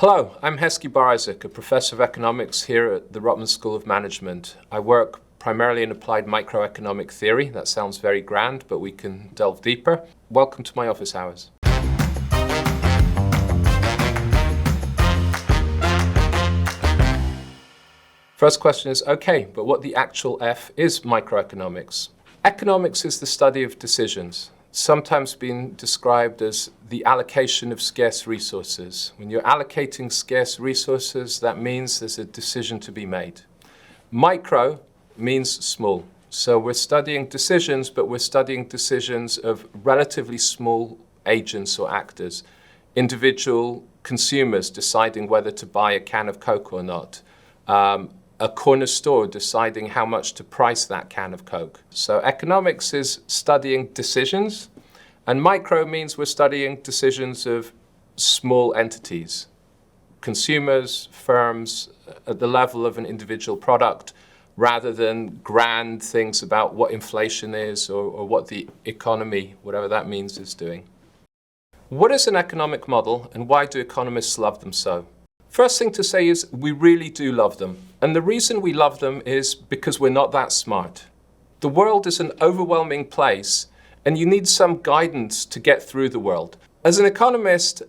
Hello, I'm Heski Bar-Isaac, a professor of economics here at the Rotman School of Management. I work primarily in applied microeconomic theory. That sounds very grand, but we can delve deeper. Welcome to my office hours. First question is, okay, but what the actual F is microeconomics? Economics is the study of decisions, sometimes been described as the allocation of scarce resources. When you're allocating scarce resources, that means there's a decision to be made. Micro means small. So we're studying decisions, but we're studying decisions of relatively small agents or actors. Individual consumers deciding whether to buy a can of Coke or not. A corner store deciding how much to price that can of Coke. So economics is studying decisions, and micro means we're studying decisions of small entities, consumers, firms, at the level of an individual product, rather than grand things about what inflation is or what the economy, whatever that means, is doing. What is an economic model, and why do economists love them so? First thing to say is we really do love them. And the reason we love them is because we're not that smart. The world is an overwhelming place, and you need some guidance to get through the world. As an economist,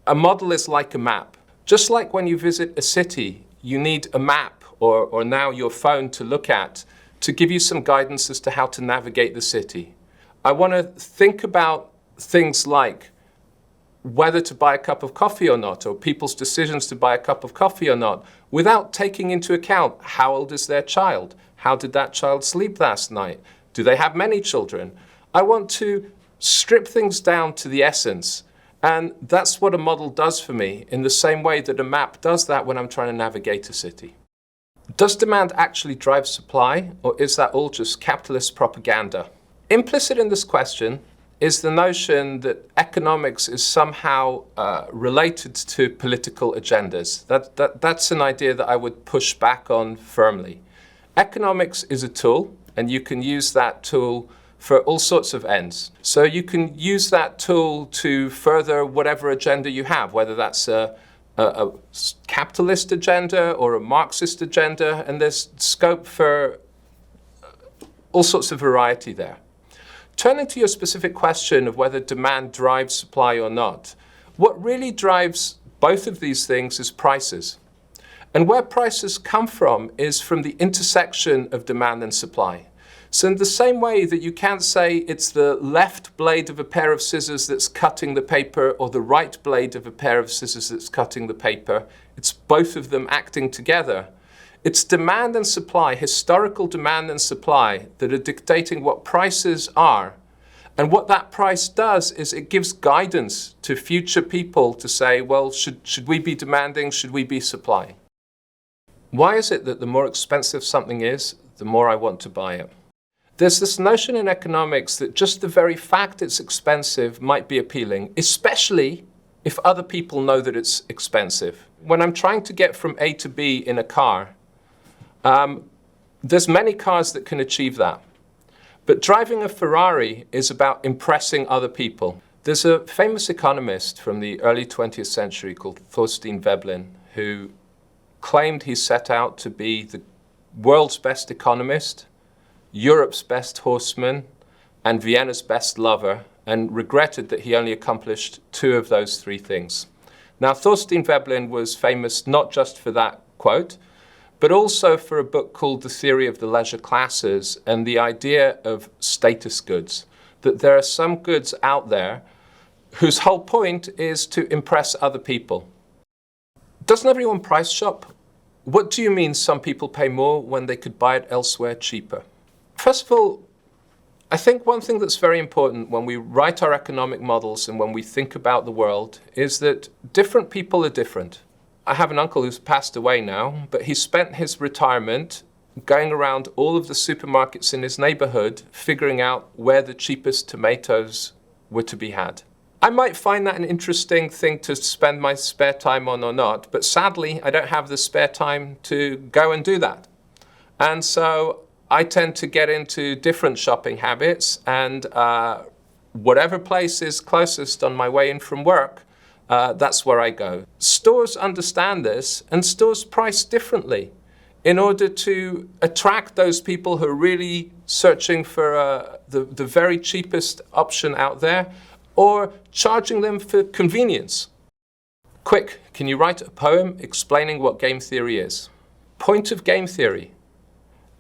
a model is like a map. Just like when you visit a city, you need a map or now your phone to look at to give you some guidance as to how to navigate the city. I want to think about things like whether to buy a cup of coffee or not, or people's decisions to buy a cup of coffee or not, without taking into account how old is their child? How did that child sleep last night? Do they have many children? I want to strip things down to the essence. And that's what a model does for me, in the same way that a map does that when I'm trying to navigate a city. Does demand actually drive supply, or is that all just capitalist propaganda? Implicit in this question is the notion that economics is somehow related to political agendas. That's an idea that I would push back on firmly. Economics is a tool, and you can use that tool for all sorts of ends. So you can use that tool to further whatever agenda you have, whether that's a capitalist agenda or a Marxist agenda, and there's scope for all sorts of variety there. Turning to your specific question of whether demand drives supply or not, what really drives both of these things is prices. And where prices come from is from the intersection of demand and supply. So in the same way that you can't say it's the left blade of a pair of scissors that's cutting the paper or the right blade of a pair of scissors that's cutting the paper, it's both of them acting together. It's demand and supply, historical demand and supply, that are dictating what prices are. And what that price does is it gives guidance to future people to say, well, should we be demanding, should we be supplying? Why is it that the more expensive something is, the more I want to buy it? There's this notion in economics that just the very fact it's expensive might be appealing, especially if other people know that it's expensive. When I'm trying to get from A to B in a car, there's many cars that can achieve that. But driving a Ferrari is about impressing other people. There's a famous economist from the early 20th century called Thorstein Veblen who claimed he set out to be the world's best economist, Europe's best horseman, and Vienna's best lover, and regretted that he only accomplished 2 of those 3 things. Now, Thorstein Veblen was famous not just for that quote, but also for a book called The Theory of the Leisure Classes and the idea of status goods, that there are some goods out there whose whole point is to impress other people. Doesn't everyone price shop? What do you mean some people pay more when they could buy it elsewhere cheaper? First of all, I think one thing that's very important when we write our economic models and when we think about the world is that different people are different. I have an uncle who's passed away now, but he spent his retirement going around all of the supermarkets in his neighborhood, figuring out where the cheapest tomatoes were to be had. I might find that an interesting thing to spend my spare time on or not, but sadly, I don't have the spare time to go and do that. And so I tend to get into different shopping habits, and whatever place is closest on my way in from work, That's where I go. Stores understand this, and stores price differently in order to attract those people who are really searching for the very cheapest option out there, or charging them for convenience. Quick, can you write a poem explaining what game theory is? Point of game theory: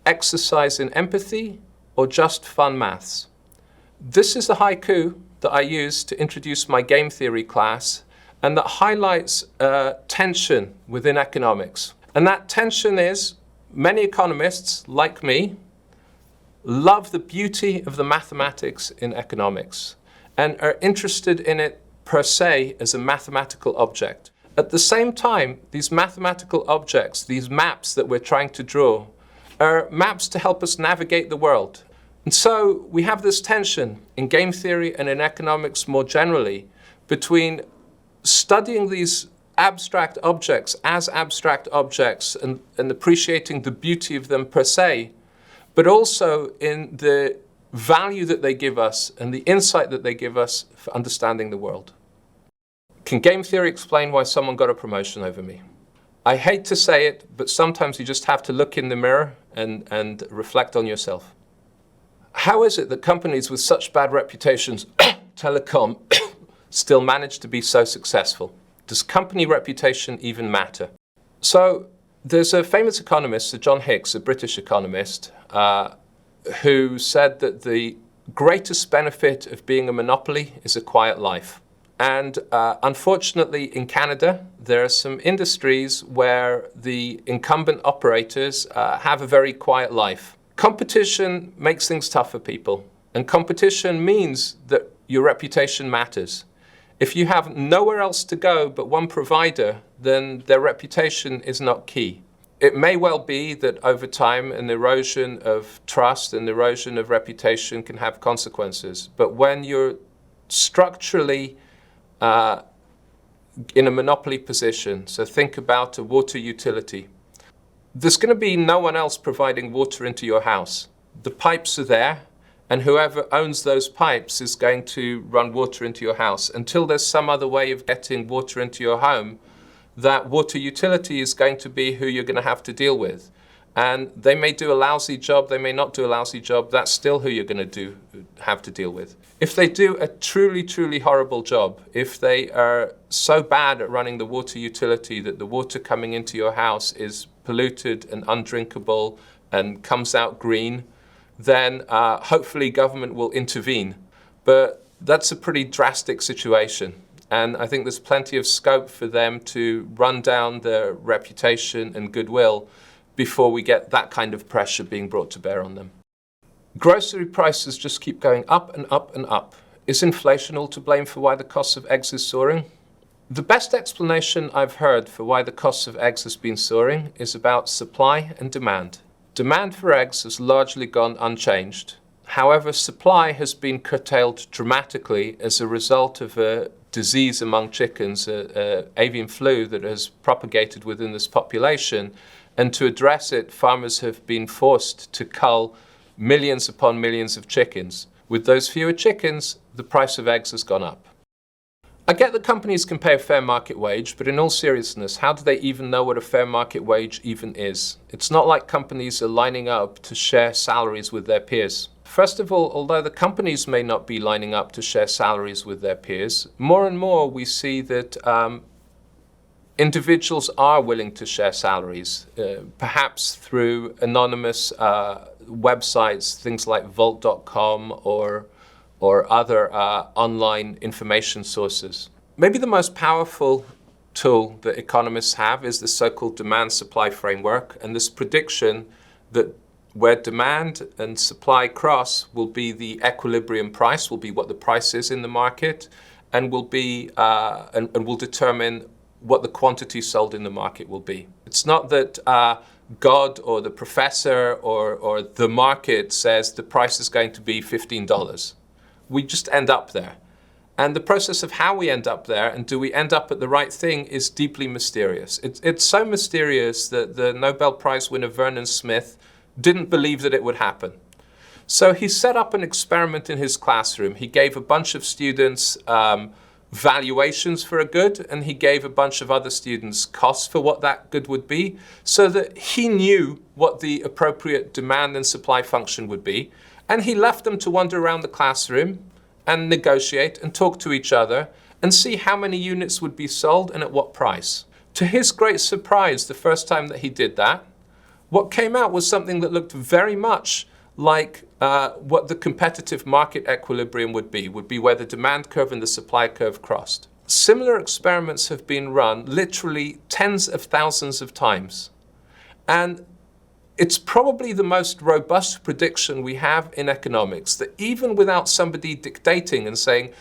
exercise in empathy or just fun maths? This is a haiku that I use to introduce my game theory class, and that highlights tension within economics. And that tension is, many economists, like me, love the beauty of the mathematics in economics and are interested in it per se as a mathematical object. At the same time, these mathematical objects, these maps that we're trying to draw, are maps to help us navigate the world. And so we have this tension in game theory and in economics more generally between studying these abstract objects as abstract objects and appreciating the beauty of them per se, but also in the value that they give us and the insight that they give us for understanding the world. Can game theory explain why someone got a promotion over me? I hate to say it, but sometimes you just have to look in the mirror and reflect on yourself. How is it that companies with such bad reputations, telecom, still manage to be so successful? Does company reputation even matter? So there's a famous economist, Sir John Hicks, a British economist, who said that the greatest benefit of being a monopoly is a quiet life. And unfortunately, in Canada, there are some industries where the incumbent operators have a very quiet life. Competition makes things tough for people, and competition means that your reputation matters. If you have nowhere else to go but one provider, then their reputation is not key. It may well be that over time an erosion of trust and erosion of reputation can have consequences. But when you're structurally in a monopoly position, so think about a water utility, there's going to be no one else providing water into your house. The pipes are there, and whoever owns those pipes is going to run water into your house. Until there's some other way of getting water into your home, that water utility is going to be who you're going to have to deal with. And they may do a lousy job, they may not do a lousy job, that's still who you're going to have to deal with. If they do a truly, truly horrible job, if they are so bad at running the water utility that the water coming into your house is polluted and undrinkable and comes out green, then hopefully government will intervene. But that's a pretty drastic situation. And I think there's plenty of scope for them to run down their reputation and goodwill before we get that kind of pressure being brought to bear on them. Grocery prices just keep going up and up and up. Is inflation all to blame for why the cost of eggs is soaring? The best explanation I've heard for why the cost of eggs has been soaring is about supply and demand. Demand for eggs has largely gone unchanged. However, supply has been curtailed dramatically as a result of a disease among chickens, avian flu that has propagated within this population. And to address it, farmers have been forced to cull millions upon millions of chickens. With those fewer chickens, the price of eggs has gone up. I get that companies can pay a fair market wage, but in all seriousness, how do they even know what a fair market wage even is? It's not like companies are lining up to share salaries with their peers. First of all, although the companies may not be lining up to share salaries with their peers, more and more we see that individuals are willing to share salaries, perhaps through anonymous websites, things like vault.com or other online information sources. Maybe the most powerful tool that economists have is the so-called demand-supply framework, and this prediction that where demand and supply cross will be the equilibrium price, will be what the price is in the market, and will be and will determine what the quantity sold in the market will be. It's not that God or the professor or the market says the price is going to be $15. We just end up there. And the process of how we end up there and do we end up at the right thing is deeply mysterious. It's so mysterious that the Nobel Prize winner Vernon Smith didn't believe that it would happen. So he set up an experiment in his classroom. He gave a bunch of students valuations for a good, and he gave a bunch of other students costs for what that good would be, so that he knew what the appropriate demand and supply function would be, and he left them to wander around the classroom and negotiate and talk to each other and see how many units would be sold and at what price. To his great surprise, the first time that he did that, what came out was something that looked very much like what the competitive market equilibrium would be where the demand curve and the supply curve crossed. Similar experiments have been run literally tens of thousands of times. And it's probably the most robust prediction we have in economics, that even without somebody dictating and saying,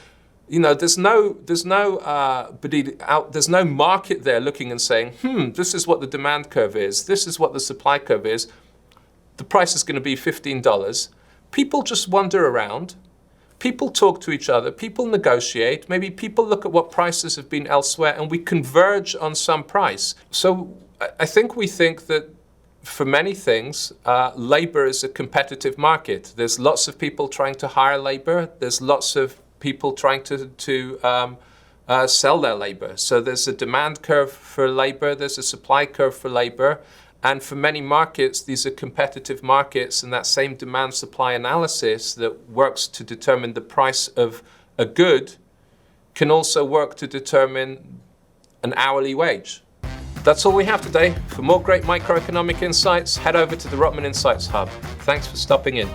you know, there's no market there looking and saying, this is what the demand curve is, this is what the supply curve is, the price is going to be $15. People just wander around, people talk to each other, people negotiate, maybe people look at what prices have been elsewhere, and we converge on some price. So I think we think that for many things, labor is a competitive market. There's lots of people trying to hire labor. There's lots of people trying to sell their labor. So there's a demand curve for labor, there's a supply curve for labor, and for many markets, these are competitive markets, and that same demand-supply analysis that works to determine the price of a good can also work to determine an hourly wage. That's all we have today. For more great microeconomic insights, head over to the Rotman Insights Hub. Thanks for stopping in.